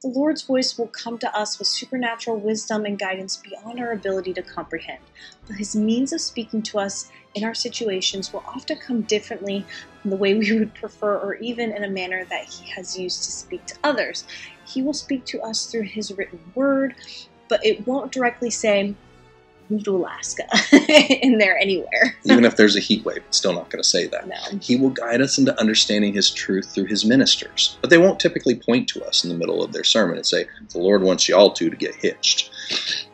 The Lord's voice will come to us with supernatural wisdom and guidance beyond our ability to comprehend, but his means of speaking to us in our situations will often come differently from the way we would prefer, or even in a manner that he has used to speak to others. He will speak to us through his written word, but it won't directly say, move to Alaska in there anywhere. Even if there's a heat wave, it's still not going to say that. No. He will guide us into understanding his truth through his ministers, but they won't typically point to us in the middle of their sermon and say, the Lord wants y'all to get hitched.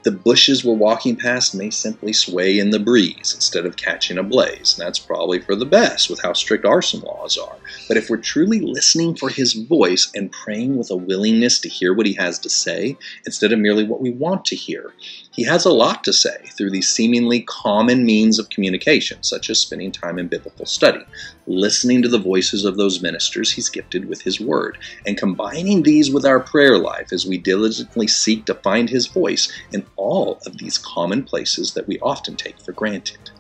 The bushes we're walking past may simply sway in the breeze instead of catching a blaze, and that's probably for the best with how strict arson laws are. But if we're truly listening for his voice and praying with a willingness to hear what he has to say, instead of merely what we want to hear, he has a lot to say through these seemingly common means of communication, such as spending time in biblical study, listening to the voices of those ministers he's gifted with his word, and combining these with our prayer life as we diligently seek to find his voice in all of these common places that we often take for granted.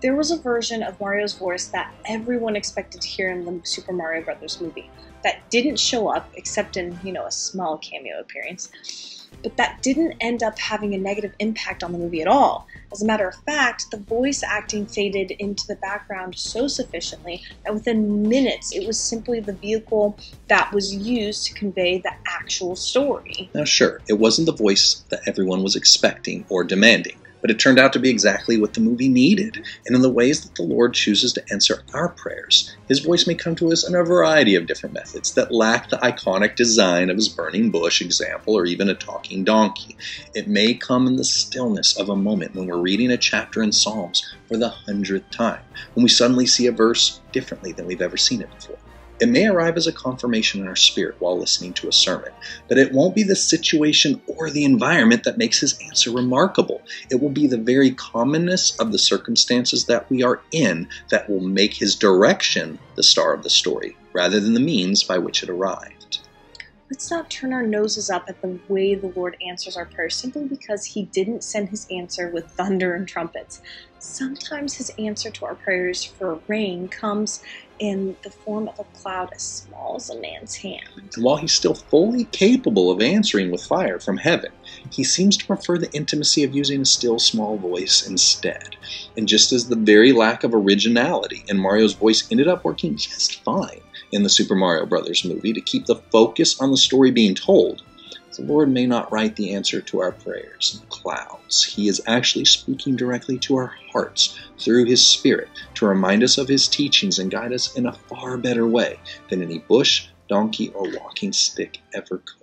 There was a version of Mario's voice that everyone expected to hear in the Super Mario Brothers movie that didn't show up except in, a small cameo appearance. But that didn't end up having a negative impact on the movie at all. As a matter of fact, the voice acting faded into the background so sufficiently that within minutes it was simply the vehicle that was used to convey the actual story. Now sure, it wasn't the voice that everyone was expecting or demanding, but it turned out to be exactly what the movie needed. And in the ways that the Lord chooses to answer our prayers, his voice may come to us in a variety of different methods that lack the iconic design of his burning bush example or even a talking donkey. It may come in the stillness of a moment when we're reading a chapter in Psalms for the 100th time, when we suddenly see a verse differently than we've ever seen it before. It may arrive as a confirmation in our spirit while listening to a sermon, but it won't be the situation or the environment that makes his answer remarkable. It will be the very commonness of the circumstances that we are in that will make his direction the star of the story, rather than the means by which it arrived. Let's not turn our noses up at the way the Lord answers our prayers simply because he didn't send his answer with thunder and trumpets. Sometimes his answer to our prayers for rain comes in the form of a cloud as small as a man's hand. And while he's still fully capable of answering with fire from heaven, he seems to prefer the intimacy of using a still small voice instead. And just as the very lack of originality in Mario's voice ended up working just fine in the Super Mario Brothers movie to keep the focus on the story being told, the Lord may not write the answer to our prayers in clouds. He is actually speaking directly to our hearts through his Spirit to remind us of his teachings and guide us in a far better way than any bush, donkey, or walking stick ever could.